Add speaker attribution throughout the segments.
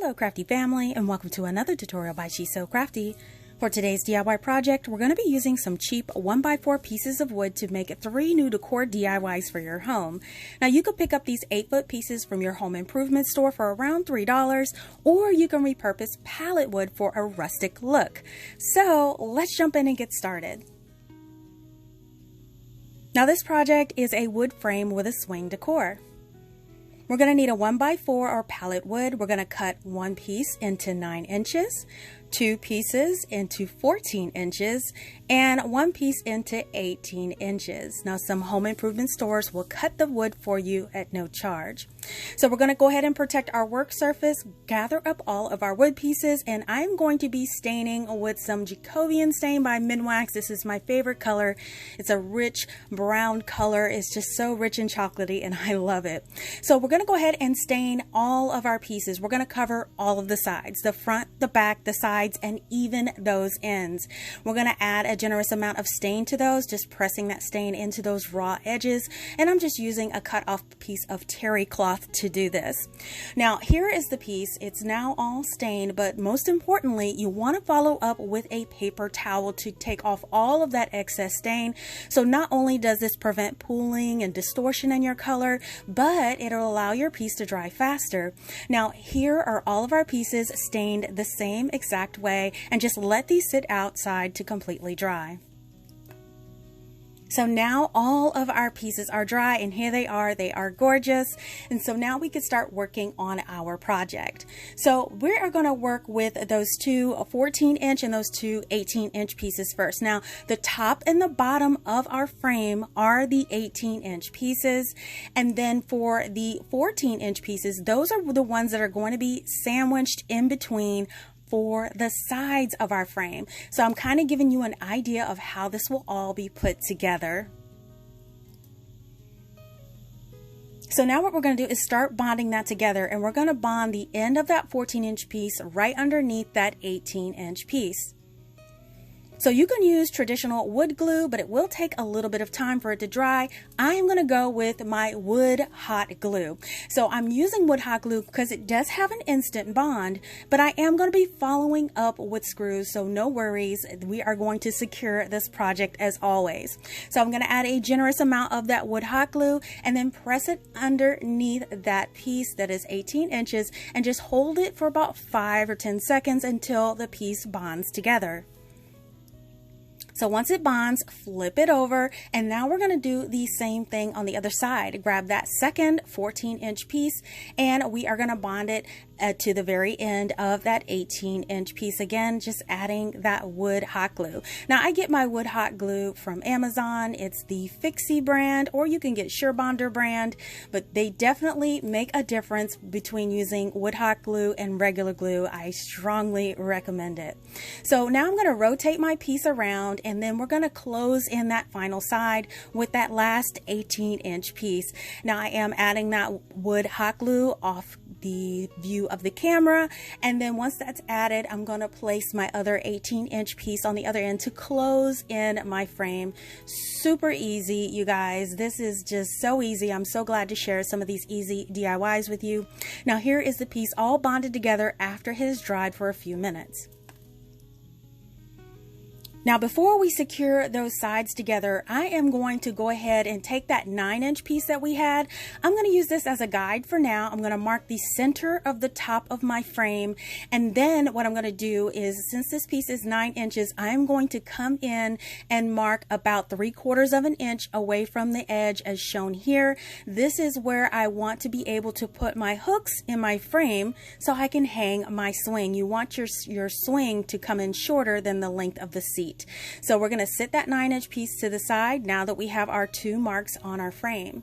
Speaker 1: Hello CraftDee family, and welcome to another tutorial by She's So Crafty. For today's DIY project, we're going to be using some cheap 1x4 pieces of wood to make 3 new decor DIYs for your home. Now you could pick up these 8-foot pieces from your home improvement store for around $3, or you can repurpose pallet wood for a rustic look. So let's jump in and get started. Now this project is a wood frame with a swing decor. We're going to need a 1x4 or pallet wood. We're going to cut one piece into 9 inches, 2 pieces into 14 inches, and 1 piece into 18 inches. Now some home improvement stores will cut the wood for you at no charge. So we're going to go ahead and protect our work surface, gather up all of our wood pieces, and I'm going to be staining with some Jacobian stain by Minwax. This is my favorite color. It's a rich brown color. It's just so rich and chocolatey, and I love it. So we're going to go ahead and stain all of our pieces. We're going to cover all of the sides, the front, the back, the sides, and even those ends. We're going to add a generous amount of stain to those, just pressing that stain into those raw edges, and I'm just using a cut off piece of terry cloth to do this. Now here is the piece. It's now all stained, but most importantly, you want to follow up with a paper towel to take off all of that excess stain. So not only does this prevent pooling and distortion in your color, but it'll allow your piece to dry faster. Now here are all of our pieces stained the same exact way, and just let these sit outside to completely dry. So now all of our pieces are dry, and here they are gorgeous. And so now we can start working on our project. So we are going to work with those two 14-inch and those two 18-inch pieces first. Now the top and the bottom of our frame are the 18-inch pieces, and then for the 14-inch pieces, those are the ones that are going to be sandwiched in between for the sides of our frame. So I'm kind of giving you an idea of how this will all be put together. So now what we're going to do is start bonding that together, and we're going to bond the end of that 14-inch piece right underneath that 18-inch piece. So you can use traditional wood glue, but it will take a little bit of time for it to dry. I am going to go with my wood hot glue. So I'm using wood hot glue because it does have an instant bond, but I am going to be following up with screws, so no worries. We are going to secure this project as always. So I'm going to add a generous amount of that wood hot glue and then press it underneath that piece that is 18 inches and just hold it for about 5 or 10 seconds until the piece bonds together. So once it bonds, flip it over, and now we're going to do the same thing on the other side. Grab that second 14-inch piece, and we are going to bond it to the very end of that 18-inch piece. Again, just adding that wood hot glue. Now I get my wood hot glue from Amazon. It's the Fixie brand, or you can get SureBonder brand, but they definitely make a difference between using wood hot glue and regular glue. I strongly recommend it. So now I'm going to rotate my piece around, and then we're going to close in that final side with that last 18-inch piece. Now I am adding that wood hot glue off the view of the camera, and then once that's added, I'm going to place my other 18-inch piece on the other end to close in my frame. Super easy, you guys. This is just so easy. I'm so glad to share some of these easy DIYs with you. Now here is the piece all bonded together after it has dried for a few minutes. Now before we secure those sides together, I am going to go ahead and take that 9-inch piece that we had. I'm going to use this as a guide for now. I'm going to mark the center of the top of my frame, and then what I'm going to do is, since this piece is 9 inches, I'm going to come in and mark about 3/4 of an inch away from the edge as shown here. This is where I want to be able to put my hooks in my frame so I can hang my swing. You want your swing to come in shorter than the length of the seat. So we're going to sit that 9-inch piece to the side now that we have our 2 marks on our frame.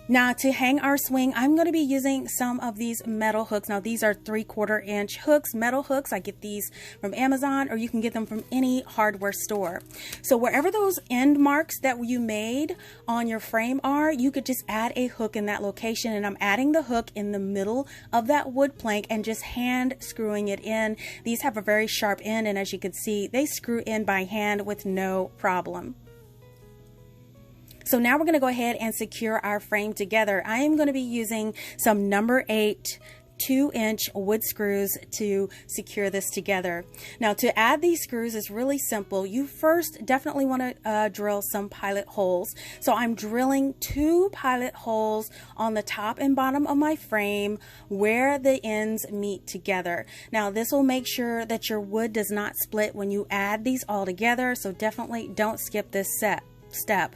Speaker 1: Now to hang our swing, I'm going to be using some of these metal hooks. Now these are 3/4 inch hooks, metal hooks. I get these from Amazon, or you can get them from any hardware store. So wherever those end marks that you made on your frame are, you could just add a hook in that location, and I'm adding the hook in the middle of that wood plank and just hand screwing it in. These have a very sharp end, and as you can see, they screw in by hand with no problem. So now we're going to go ahead and secure our frame together. I am going to be using some number 8 2-inch wood screws to secure this together. Now, to add these screws is really simple. You first definitely want to drill some pilot holes. So I'm drilling 2 pilot holes on the top and bottom of my frame where the ends meet together. Now, this will make sure that your wood does not split when you add these all together, so definitely don't skip this step.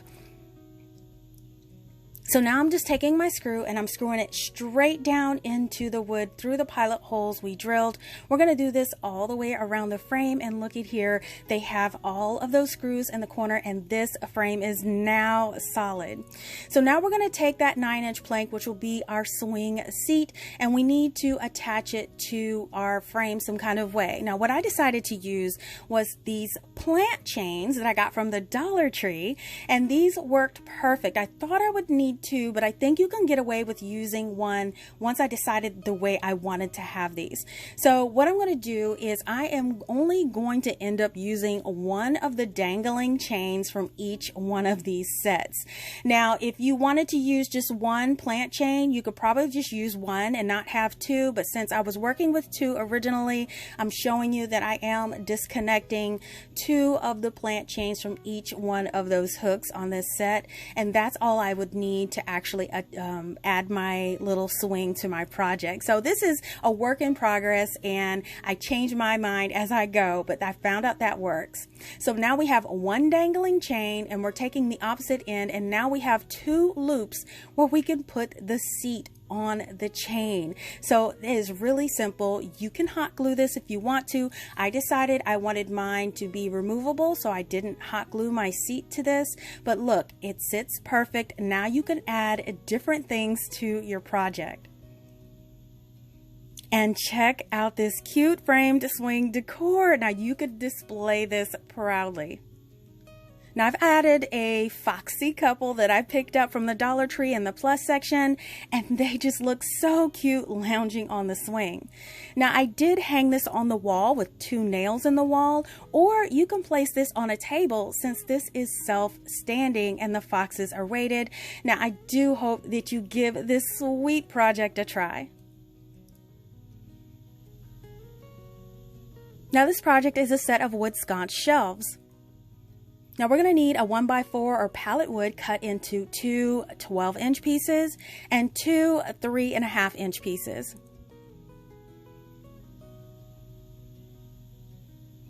Speaker 1: So now I'm just taking my screw and I'm screwing it straight down into the wood through the pilot holes we drilled. We're going to do this all the way around the frame, and look at here, they have all of those screws in the corner, and this frame is now solid. So now we're going to take that 9-inch plank, which will be our swing seat, and we need to attach it to our frame some kind of way. Now, what I decided to use was these plant chains that I got from the Dollar Tree, and these worked perfect. I thought I would need 2, but I think you can get away with using 1 once I decided the way I wanted to have these. So what I'm going to do is I am only going to end up using 1 of the dangling chains from each one of these sets. Now, if you wanted to use just 1 plant chain, you could probably just use 1 and not have 2, but since I was working with 2 originally, I'm showing you that I am disconnecting 2 of the plant chains from each one of those hooks on this set, and that's all I would need to actually add my little swing to my project. So this is a work in progress, and I change my mind as I go, but I found out that works. So now we have 1 dangling chain, and we're taking the opposite end, and now we have 2 loops where we can put the seat on the chain. So it is really simple. You can hot glue this if you want to. I decided I wanted mine to be removable, so I didn't hot glue my seat to this, but look, it sits perfect. Now you can add different things to your project. And check out this cute framed swing decor. Now you could display this proudly. Now I've added a foxy couple that I picked up from the Dollar Tree in the plus section, and they just look so cute lounging on the swing. Now I did hang this on the wall with 2 nails in the wall, or you can place this on a table since this is self-standing and the foxes are weighted. Now I do hope that you give this sweet project a try. Now this project is a set of wood sconce shelves. Now we're going to need a 1x4 or pallet wood cut into 2 12-inch pieces and 2 3.5-inch pieces.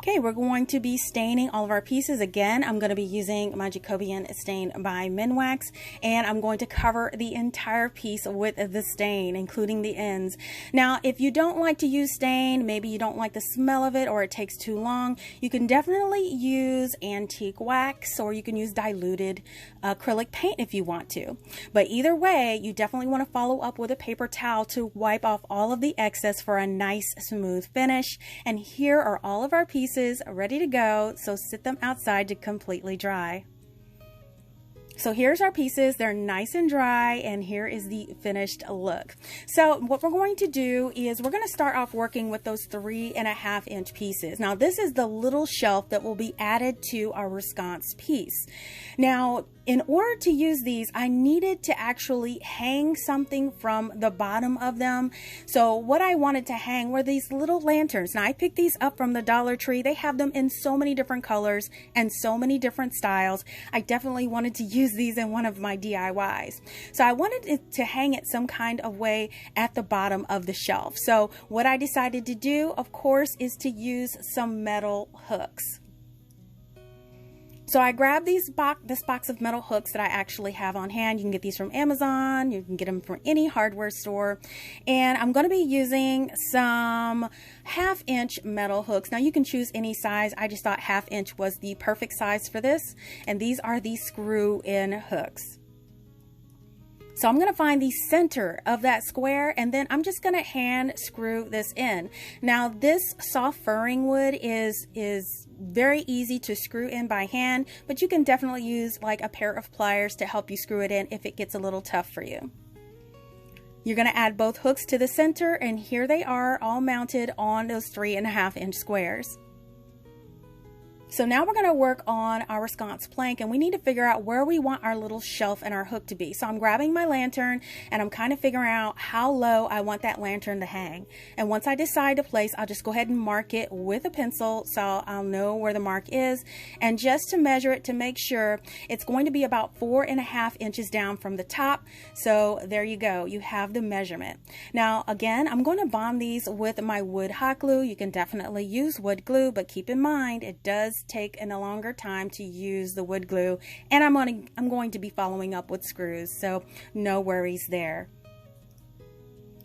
Speaker 1: Okay, we're going to be staining all of our pieces. Again, I'm going to be using my Jacobian stain by Minwax, and I'm going to cover the entire piece with the stain, including the ends. Now, if you don't like to use stain, maybe you don't like the smell of it or it takes too long, you can definitely use antique wax, or you can use diluted acrylic paint if you want to. But either way, you definitely want to follow up with a paper towel to wipe off all of the excess for a nice smooth finish. And here are all of our pieces ready to go, so sit them outside to completely dry. So here's our pieces. They're nice and dry, and here is the finished look. So what we're going to do is we're going to start off working with those 3.5-inch pieces. Now this is the little shelf that will be added to our sconce piece. Now in order to use these, I needed to actually hang something from the bottom of them. So what I wanted to hang were these little lanterns. Now I picked these up from the Dollar Tree. They have them in so many different colors and so many different styles. I definitely wanted to use these in one of my DIYs. So I wanted it to hang it some kind of way at the bottom of the shelf. So what I decided to do, of course, is to use some metal hooks. So I grabbed this box of metal hooks that I actually have on hand. You can get these from Amazon. You can get them from any hardware store. And I'm going to be using some 1/2-inch metal hooks. Now you can choose any size. I just thought 1/2-inch was the perfect size for this. And these are the screw-in hooks. So I'm going to find the center of that square, and then I'm just going to hand screw this in. Now this soft furring wood is very easy to screw in by hand, but you can definitely use like a pair of pliers to help you screw it in if it gets a little tough for you. You're going to add both hooks to the center, and here they are all mounted on those 3.5-inch squares. So now we're going to work on our sconce plank, and we need to figure out where we want our little shelf and our hook to be. So I'm grabbing my lantern and I'm kind of figuring out how low I want that lantern to hang. And once I decide to place, I'll just go ahead and mark it with a pencil so I'll know where the mark is. And just to measure it to make sure, it's going to be about 4.5 inches down from the top. So there you go. You have the measurement. Now again, I'm going to bond these with my wood hot glue. You can definitely use wood glue, but keep in mind it does take a longer time to use the wood glue, and I'm going to be following up with screws, so no worries there.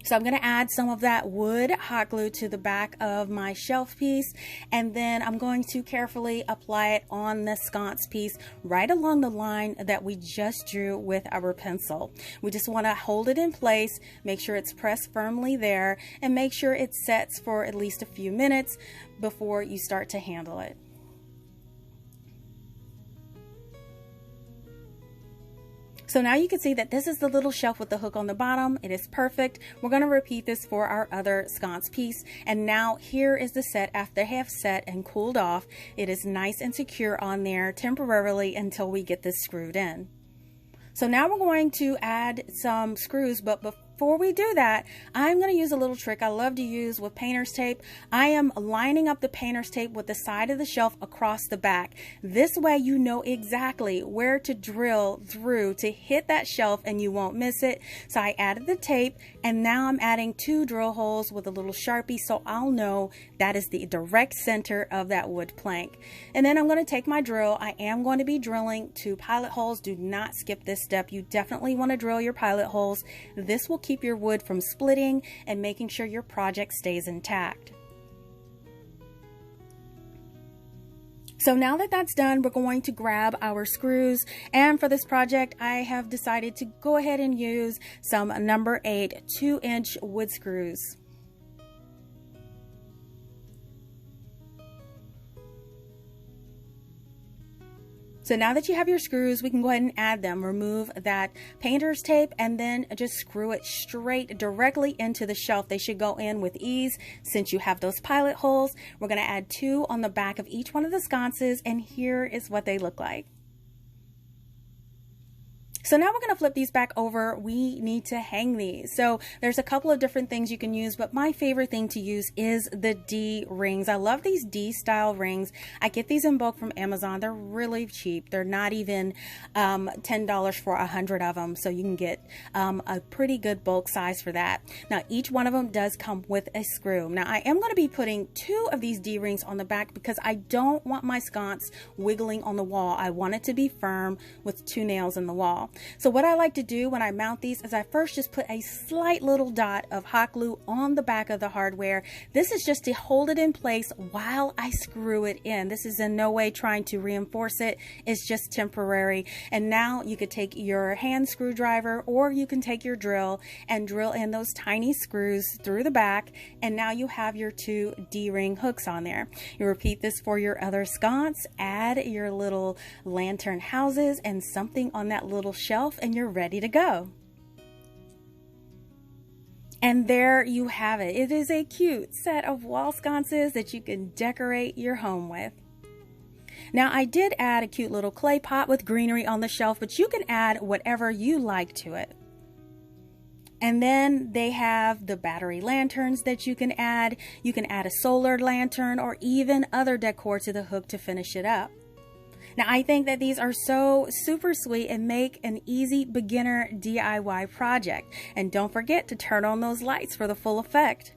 Speaker 1: So I'm going to add some of that wood hot glue to the back of my shelf piece, and then I'm going to carefully apply it on the sconce piece right along the line that we just drew with our pencil. We just want to hold it in place, make sure it's pressed firmly there, and make sure it sets for at least a few minutes before you start to handle it. So now you can see that this is the little shelf with the hook on the bottom. It is perfect. We're going to repeat this for our other sconce piece. And now here is the set after they have set and cooled off. It is nice and secure on there temporarily until we get this screwed in. So now we're going to add some screws, but before we do that, I'm going to use a little trick I love to use with painter's tape. I am lining up the painter's tape with the side of the shelf across the back. This way you know exactly where to drill through to hit that shelf and you won't miss it. So I added the tape, and now I'm adding 2 drill holes with a little Sharpie so I'll know that is the direct center of that wood plank. And then I'm going to take my drill. I am going to be drilling 2 pilot holes. Do not skip this step. You definitely want to drill your pilot holes. This will keep your wood from splitting and making sure your project stays intact. So now that that's done, we're going to grab our screws, and for this project I have decided to go ahead and use some number 8 2-inch wood screws. So now that you have your screws, we can go ahead and add them. Remove that painter's tape and then just screw it straight directly into the shelf. They should go in with ease since you have those pilot holes. We're going to add 2 on the back of each one of the sconces, and here is what they look like. So now we're going to flip these back over. We need to hang these. So there's a couple of different things you can use, but my favorite thing to use is the D rings. I love these D style rings. I get these in bulk from Amazon. They're really cheap. They're not even $10 for 100 of them. So you can get a pretty good bulk size for that. Now each one of them does come with a screw. Now I am going to be putting 2 of these D rings on the back because I don't want my sconce wiggling on the wall. I want it to be firm with 2 nails in the wall. So what I like to do when I mount these is I first just put a slight little dot of hot glue on the back of the hardware. This is just to hold it in place while I screw it in. This is in no way trying to reinforce it. It's just temporary. And now you could take your hand screwdriver, or you can take your drill and drill in those tiny screws through the back, and now you have your 2 D-ring hooks on there. You repeat this for your other sconce, add your little lantern houses and something on that little shelf, and you're ready to go. And there you have it. It is a cute set of wall sconces that you can decorate your home with. Now I did add a cute little clay pot with greenery on the shelf, but you can add whatever you like to it. And then they have the battery lanterns that you can add. You can add a solar lantern or even other decor to the hook to finish it up. Now I think that these are so super sweet and make an easy beginner DIY project. And don't forget to turn on those lights for the full effect.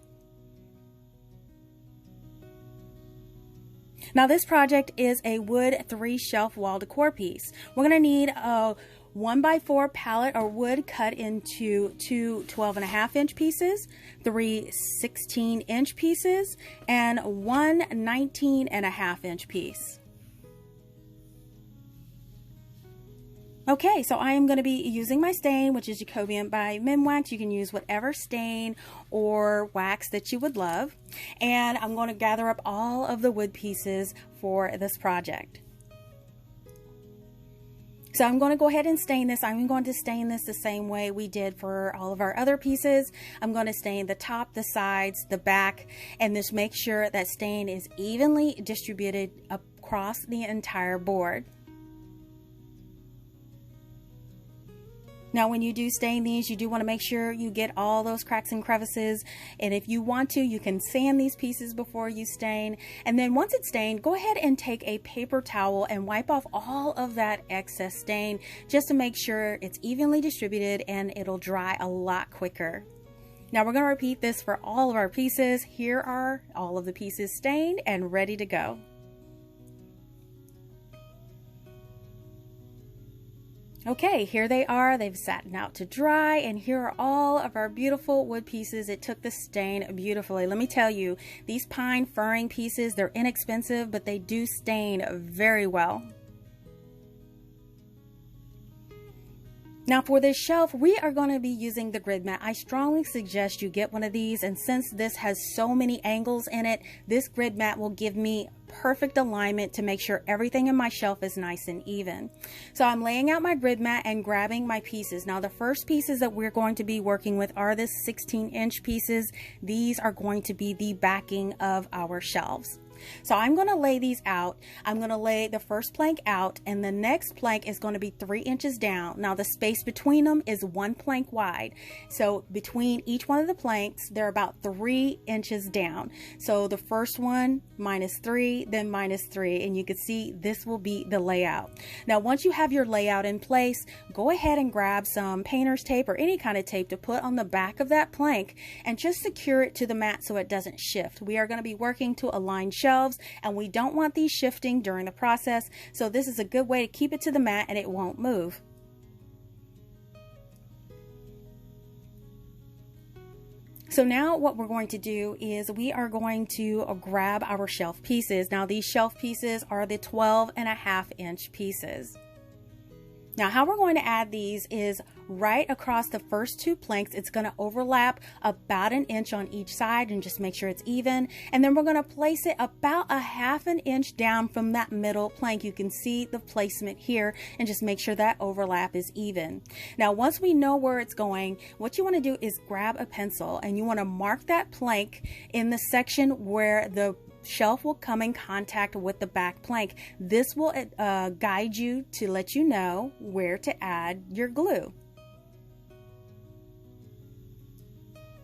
Speaker 1: Now this project is a wood 3-shelf wall decor piece. We're going to need a 1x4 pallet or wood cut into 2 12.5-inch pieces, 3 16-inch pieces, and 1 19.5-inch piece. Okay, so I am going to be using my stain, which is Jacobian by Minwax. You can use whatever stain or wax that you would love. And I'm going to gather up all of the wood pieces for this project. So I'm going to go ahead and stain this. I'm going to stain this the same way we did for all of our other pieces. I'm going to stain the top, the sides, the back, and just make sure that stain is evenly distributed across the entire board. Now when you do stain these, you do want to make sure you get all those cracks and crevices, and if you want to, you can sand these pieces before you stain, and then once it's stained, go ahead and take a paper towel and wipe off all of that excess stain just to make sure it's evenly distributed and it'll dry a lot quicker. Now we're going to repeat this for all of our pieces. Here are all of the pieces stained and ready to go. Okay, here they are. They've sat out to dry, and here are all of our beautiful wood pieces. It took the stain beautifully. Let me tell you, these pine furring pieces, they're inexpensive, but they do stain very well. Now for this shelf, we are going to be using the grid mat. I strongly suggest you get one of these, and since this has so many angles in it, this grid mat will give me perfect alignment to make sure everything in my shelf is nice and even. So I'm laying out my grid mat and grabbing my pieces. Now the first pieces that we're going to be working with are the 16-inch pieces. These are going to be the backing of our shelves. So I'm going to lay these out. I'm going to lay the first plank out, and the next plank is going to be 3 inches down. Now the space between them is 1 plank wide. So between each one of the planks, they're about 3 inches down. So the first one -3, then -3, and you can see this will be the layout. Now once you have your layout in place, go ahead and grab some painter's tape or any kind of tape to put on the back of that plank and just secure it to the mat so it doesn't shift. We are going to be working to align shelves, and we don't want these shifting during the process, so this is a good way to keep it to the mat and it won't move. So now what we're going to do is we are going to grab our shelf pieces. Now these shelf pieces are the 12.5-inch pieces. Now how we're going to add these is right across the first 2 planks. It's going to overlap about 1 inch on each side, and just make sure it's even. And then we're going to place it about 1/2 inch down from that middle plank. You can see the placement here, and just make sure that overlap is even. Now once we know where it's going, what you want to do is grab a pencil and you want to mark that plank in the section where the shelf will come in contact with the back plank. This will guide you to let you know where to add your glue.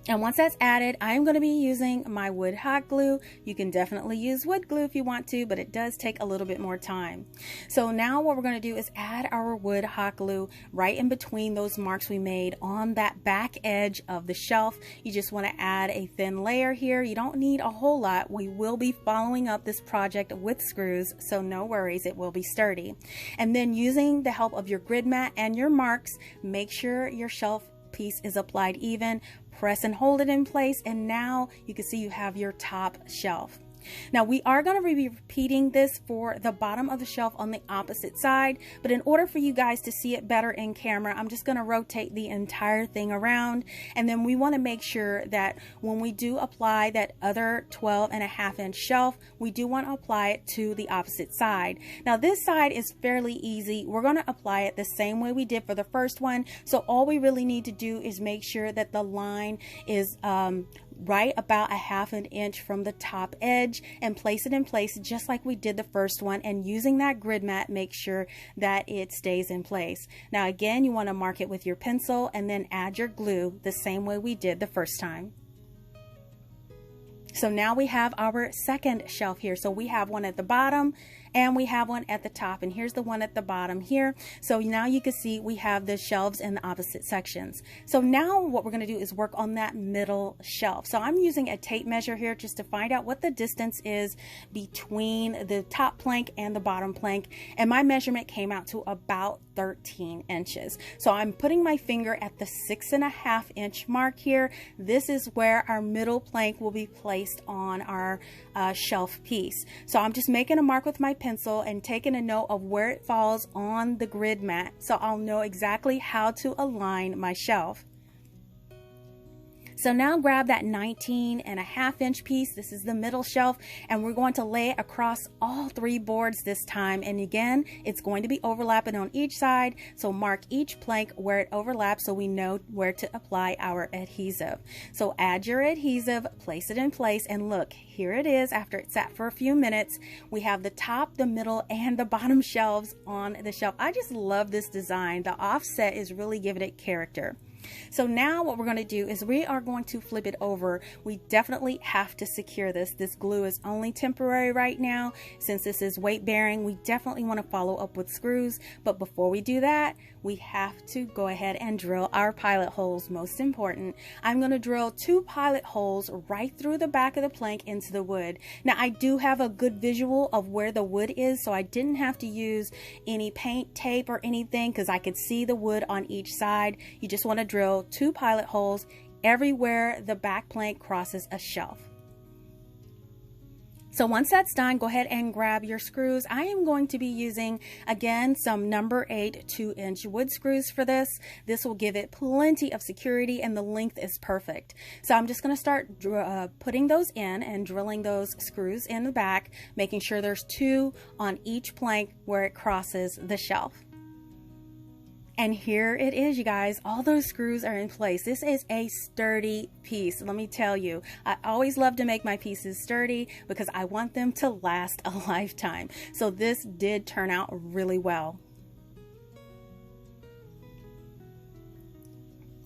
Speaker 1: And once that's added, I'm going to be using my wood hot glue. You can definitely use wood glue if you want to, but it does take a little bit more time. So now what we're going to do is add our wood hot glue right in between those marks we made on that back edge of the shelf. You just want to add a thin layer here. You don't need a whole lot. We will be following up this project with screws, so no worries, it will be sturdy. And then using the help of your grid mat and your marks, make sure your shelf piece is applied even. Press and hold it in place, and now you can see you have your top shelf. Now we are going to be repeating this for the bottom of the shelf on the opposite side, but in order for you guys to see it better in camera, I'm just going to rotate the entire thing around, and then we want to make sure that when we do apply that other 12.5-inch shelf, we do want to apply it to the opposite side. Now this side is fairly easy. We're going to apply it the same way we did for the first one, so all we really need to do is make sure that the line is right about 1/2 inch from the top edge, and place it in place just like we did the first one, and using that grid mat, make sure that it stays in place. Now again, you want to mark it with your pencil and then add your glue the same way we did the first time. So now we have our second shelf here. So we have one at the bottom and we have one at the top, and here's the one at the bottom here. So now you can see we have the shelves in the opposite sections. So now what we're going to do is work on that middle shelf. So I'm using a tape measure here just to find out what the distance is between the top plank and the bottom plank, and my measurement came out to about 13 inches. So I'm putting my finger at the 6.5-inch mark here. This is where our middle plank will be placed on our shelf piece. So I'm just making a mark with my pencil and taking a note of where it falls on the grid mat, so I'll know exactly how to align my shelf. So now grab that 19.5-inch piece. This is the middle shelf, and we're going to lay it across all 3 boards this time. And again, it's going to be overlapping on each side. So mark each plank where it overlaps so we know where to apply our adhesive. So add your adhesive, place it in place, and look, here it is after it sat for a few minutes. We have the top, the middle, and the bottom shelves on the shelf. I just love this design. The offset is really giving it character. So now what we're going to do is we are going to flip it over. We definitely have to secure this. This glue is only temporary right now. Since this is weight bearing, we definitely want to follow up with screws. But before we do that, we have to go ahead and drill our pilot holes. Most important, I'm going to drill 2 pilot holes right through the back of the plank into the wood. Now I do have a good visual of where the wood is, so I didn't have to use any paint, tape, or anything because I could see the wood on each side. You just want to drill 2 pilot holes everywhere the back plank crosses a shelf. So once that's done, go ahead and grab your screws. I am going to be using, again, some number 8 2-inch wood screws for this. This will give it plenty of security, and the length is perfect. So I'm just going to start putting those in and drilling those screws in the back, making sure there's 2 on each plank where it crosses the shelf. And here it is, you guys. All those screws are in place. This is a sturdy piece. Let me tell you, I always love to make my pieces sturdy because I want them to last a lifetime. So this did turn out really well.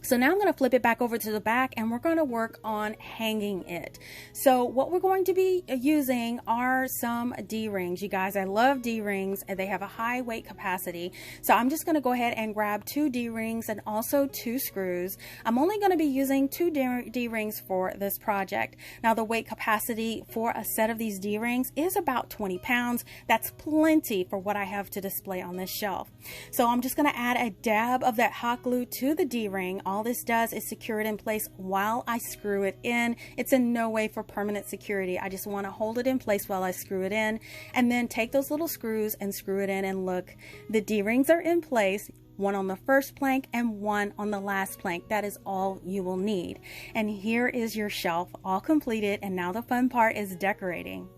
Speaker 1: So now I'm going to flip it back over to the back, and we're going to work on hanging it. So what we're going to be using are some D-rings. You guys, I love D-rings, and they have a high weight capacity. So I'm just going to go ahead and grab 2 D-rings and also 2 screws. I'm only going to be using 2 D-rings for this project. Now the weight capacity for a set of these D-rings is about 20 pounds. That's plenty for what I have to display on this shelf. So I'm just going to add a dab of that hot glue to the D-ring. All this does is secure it in place while I screw it in. It's in no way for permanent security. I just want to hold it in place while I screw it in, and then take those little screws and screw it in, and look, the D-rings are in place. 1 on the first plank and 1 on the last plank. That is all you will need. And here is your shelf all completed, and now the fun part is decorating.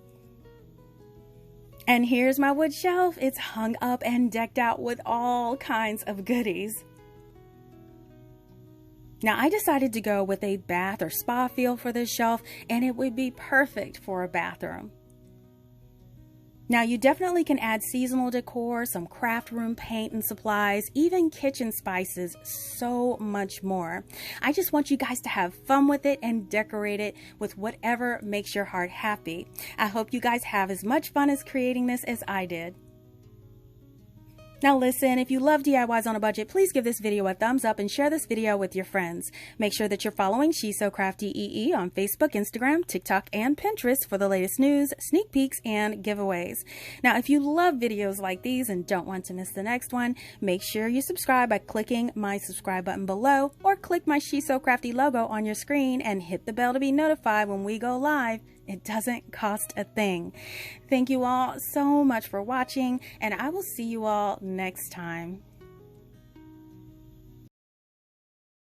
Speaker 1: And here's my wood shelf. It's hung up and decked out with all kinds of goodies. Now I decided to go with a bath or spa feel for this shelf, and it would be perfect for a bathroom. Now you definitely can add seasonal decor, some craft room paint and supplies, even kitchen spices, so much more. I just want you guys to have fun with it and decorate it with whatever makes your heart happy. I hope you guys have as much fun as creating this as I did. Now listen, if you love DIYs on a budget, please give this video a thumbs up and share this video with your friends. Make sure that you're following She's So Crafty EE on Facebook, Instagram, TikTok, and Pinterest for the latest news, sneak peeks, and giveaways. Now, if you love videos like these and don't want to miss the next one, make sure you subscribe by clicking my subscribe button below, or click my She's So Crafty logo on your screen and hit the bell to be notified when we go live. It doesn't cost a thing. Thank you all so much for watching, and I will see you all next time.